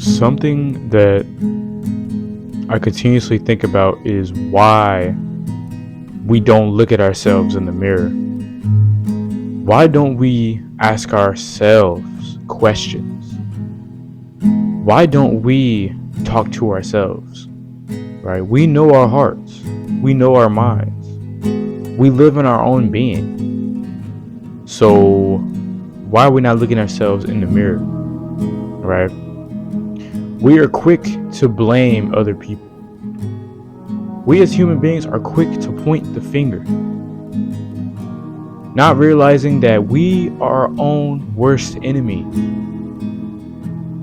Something that I continuously think about is why we don't look at ourselves in the mirror. Why don't we ask ourselves questions? Why don't we talk to ourselves? Right? We know our hearts. We know our minds. We live in our own being. So why are we not looking at ourselves in the mirror? Right? We are quick to blame other people. We as human beings are quick to point the finger, not realizing that we are our own worst enemy.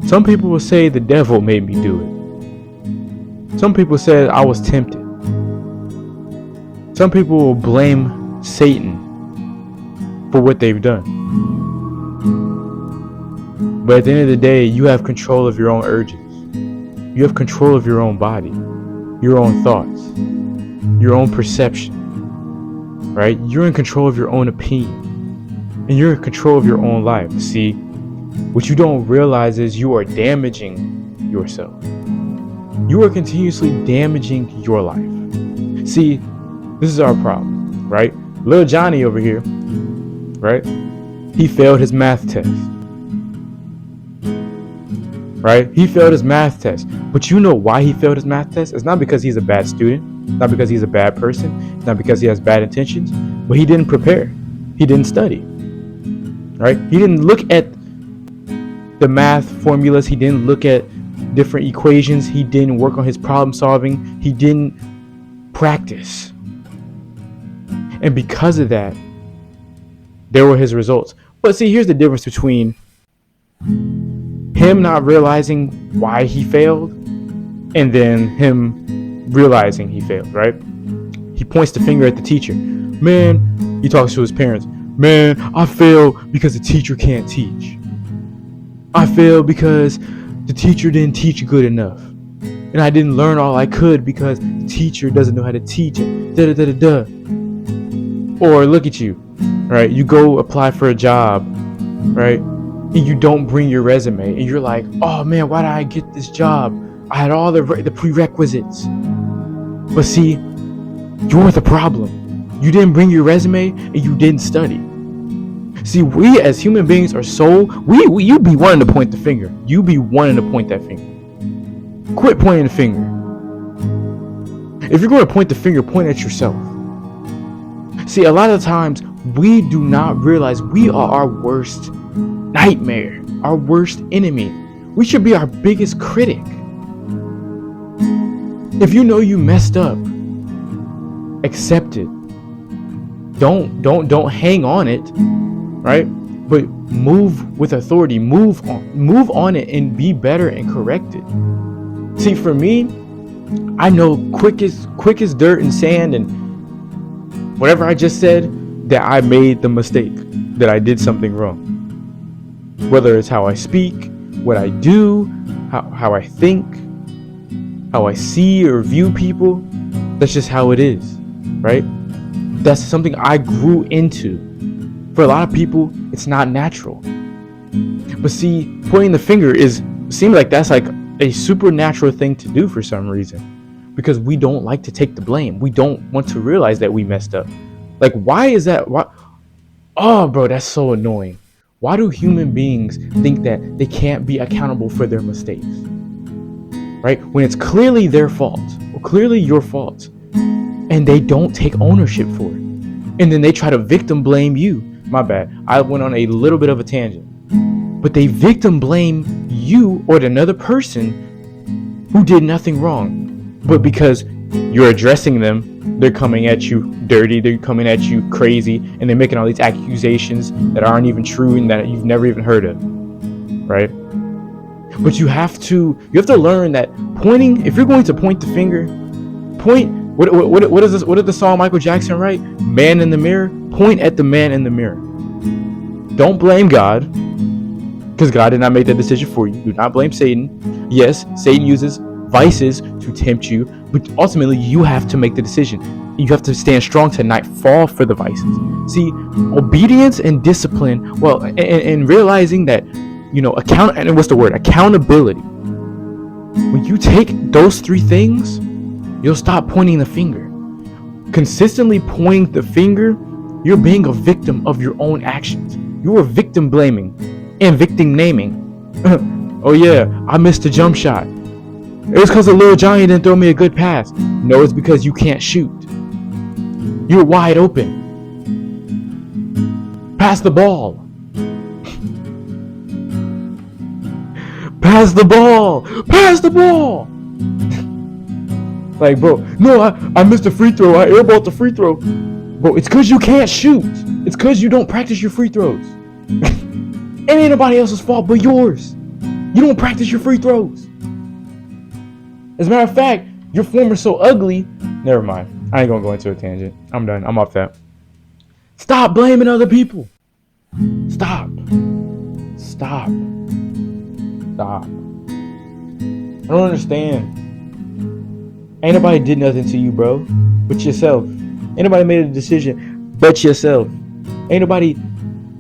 Some people will say the devil made me do it. Some people said I was tempted. Some people will blame Satan for what they've done. But at the end of the day, you have control of your own urges. You have control of your own body, your own thoughts, your own perception, right? You're in control of your own opinion, and you're in control of your own life. See, what you don't realize is you are damaging yourself. You are continuously damaging your life. See, this is our problem, right? Little Johnny over here, right? He failed his math test. Right? He failed his math test. But you know why he failed his math test? It's not because he's a bad student. It's not because he's a bad person. It's not because he has bad intentions. But he didn't prepare. He didn't study. Right? He didn't look at the math formulas. He didn't look at different equations. He didn't work on his problem solving. He didn't practice. And because of that, there were his results. But see, here's the difference between him not realizing why he failed and then him realizing he failed, right? He points the finger at the teacher. Man, he talks to his parents. Man, I failed because the teacher can't teach. I failed because the teacher didn't teach good enough. And I didn't learn all I could because the teacher doesn't know how to teach it. Da da da da da. Or look at you, right? You go apply for a job, right? And you don't bring your resume, and you're like, oh man, why did I get this job? I had all the prerequisites. But see, you're the problem. You didn't bring your resume, and you didn't study. See, we as human beings are you be wanting to point the finger. You be wanting to point that finger. Quit pointing the finger. If you're going to point the finger, point at yourself. See, a lot of times, we do not realize we are our worst nightmare, our worst enemy. We should be our biggest critic. If you know you messed up, accept it. Don't hang on it, right? But move with authority. Move on it and be better and correct it. See, for me, I know quick as dirt and sand and whatever I just said, that I made the mistake, that I did something wrong. Whether it's how I speak, what I do, how I think, how I see or view people, that's just how it is, right? That's something I grew into. For a lot of people, it's not natural. But see, pointing the finger seems like that's like a supernatural thing to do for some reason. Because we don't like to take the blame. We don't want to realize that we messed up. Like, why is that? Why? Oh, bro, that's so annoying. Why do human beings think that they can't be accountable for their mistakes? Right? When it's clearly their fault, or clearly your fault, and they don't take ownership for it. And then they try to victim blame you. My bad. I went on a little bit of a tangent. But they victim blame you or another person who did nothing wrong. But because you're addressing them, they're coming at you dirty, they're coming at you crazy, and they're making all these accusations that aren't even true and that you've never even heard of, right? But you have to learn that pointing, if you're going to point the finger, point, what is this? What did the song Michael Jackson write? Man in the mirror. Point at the man in the mirror. Don't blame God, because God did not make that decision for you. Do not blame Satan. Yes, Satan uses vices to tempt you, but ultimately you have to make the decision. You have to stand strong to not fall for the vices. See, obedience and discipline, and realizing that, accountability. When you take those three things, you'll stop pointing the finger. Consistently pointing the finger, you're being a victim of your own actions. You are victim blaming and victim naming. Oh yeah, I missed a jump shot. It was because the little giant didn't throw me a good pass. No, it's because you can't shoot. You're wide open. Pass the ball. Pass the ball. Pass the ball. Like, bro, no, I missed a free throw. I airballed the free throw. Bro, it's because you can't shoot. It's because you don't practice your free throws. It ain't nobody else's fault but yours. You don't practice your free throws. As a matter of fact, your form is so ugly. Never mind. I ain't gonna go into a tangent. I'm done. I'm off that. Stop blaming other people. Stop. Stop. Stop. I don't understand. Ain't nobody did nothing to you, bro, but yourself. Ain't nobody made a decision but yourself. Ain't nobody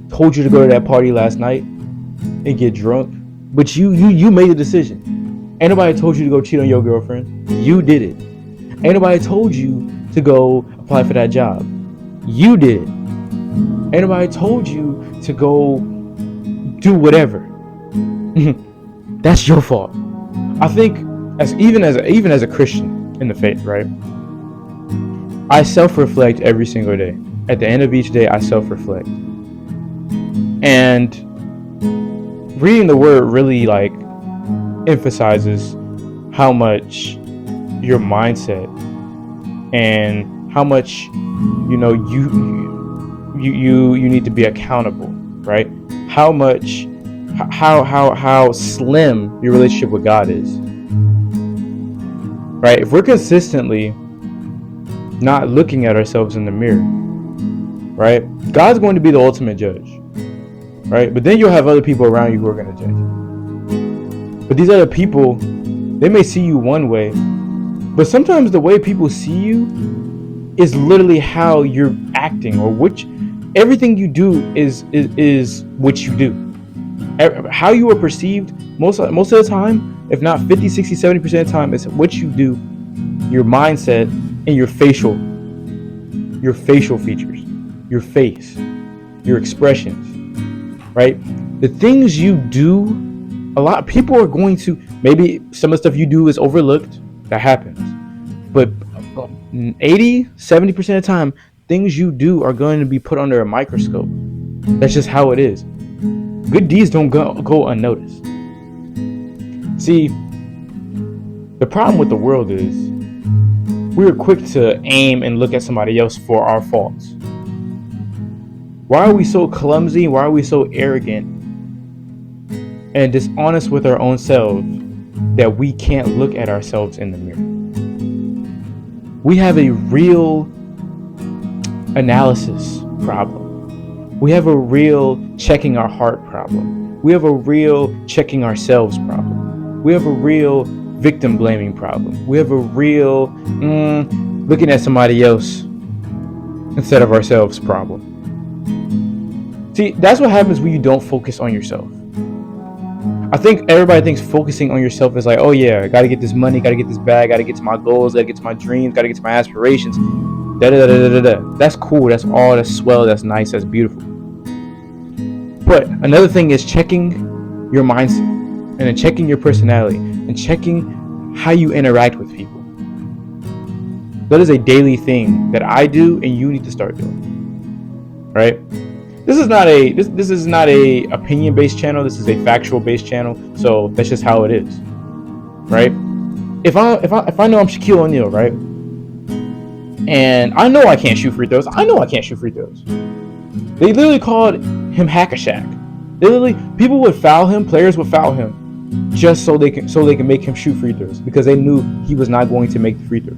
told you to go to that party last night and get drunk, but you made a decision. Ain't nobody told you to go cheat on your girlfriend. You did it. Ain't nobody told you to go apply for that job. You did it. Ain't nobody told you to go do whatever. That's your fault. I think even as a Christian in the faith, right? I self-reflect every single day. At the end of each day, I self-reflect. And reading the word really emphasizes how much your mindset and how much you need to be accountable, right? How slim your relationship with God is. Right? If we're consistently not looking at ourselves in the mirror, right? God's going to be the ultimate judge, right? But then you'll have other people around you who are going to judge you. But these other people, they may see you one way, but sometimes the way people see you is literally how you're acting, or everything you do is what you do. How you are perceived most of the time, if not 50, 60, 70% of the time, it's what you do, your mindset, and your facial features, your face, your expressions, right? The things you do, a lot of people are going to, maybe some of the stuff you do is overlooked. That happens. But 80, 70% of the time, things you do are going to be put under a microscope. That's just how it is. Good deeds don't go unnoticed. See, the problem with the world is we're quick to aim and look at somebody else for our faults. Why are we so clumsy? Why are we so arrogant and dishonest with our own selves that we can't look at ourselves in the mirror? We have a real analysis problem. We have a real checking our heart problem. We have a real checking ourselves problem. We have a real victim blaming problem. We have a real looking at somebody else instead of ourselves problem. See, that's what happens when you don't focus on yourself. I think everybody thinks focusing on yourself is like, oh yeah, I gotta get this money, gotta get this bag, gotta get to my goals, gotta get to my dreams, gotta get to my aspirations. That's cool, that's all, that's swell, that's nice, that's beautiful. But another thing is checking your mindset, and then checking your personality, and checking how you interact with people. That is a daily thing that I do, and you need to start doing. Right? This is not a opinion-based channel. This is a factual-based channel. So that's just how it is. Right? If I know I'm Shaquille O'Neal, right? And I know I can't shoot free throws. They literally called him Hack-a-Shaq. People would foul him, players would foul him, just so they can make him shoot free throws, because they knew he was not going to make the free throws.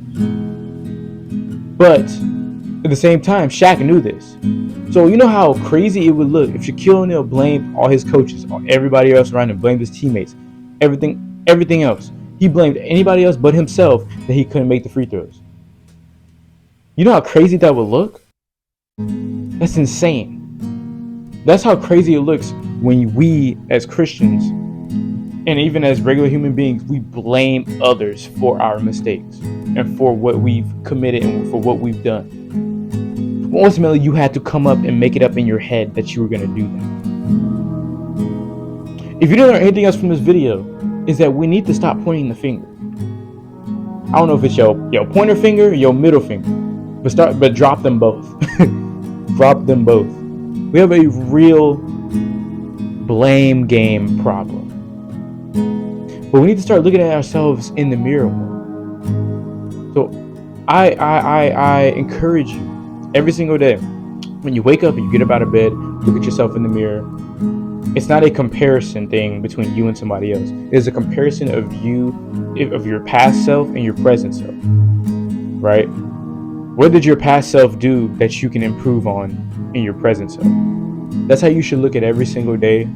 But at the same time, Shaq knew this. So you know how crazy it would look if Shaquille O'Neal blamed all his coaches, everybody else around him, blamed his teammates, everything else. He blamed anybody else but himself that he couldn't make the free throws. You know how crazy that would look? That's insane. That's how crazy it looks when we as Christians And even as regular human beings, we blame others for our mistakes and for what we've committed and for what we've done. Ultimately, you had to come up and make it up in your head that you were going to do that. If you didn't learn anything else from this video, is that we need to stop pointing the finger. I don't know if it's your pointer finger or your middle finger, but drop them both. Drop them both. We have a real blame game problem. But we need to start looking at ourselves in the mirror more. So I encourage you every single day, when you wake up and you get up out of bed, look at yourself in the mirror. It's not a comparison thing between you and somebody else. It's a comparison of your past self and your present self, right? What did your past self do that you can improve on in your present self? That's how you should look at every single day,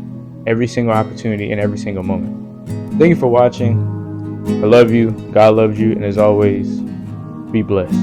every single opportunity, and every single moment. Thank you for watching. I love you. God loves you. And as always, be blessed.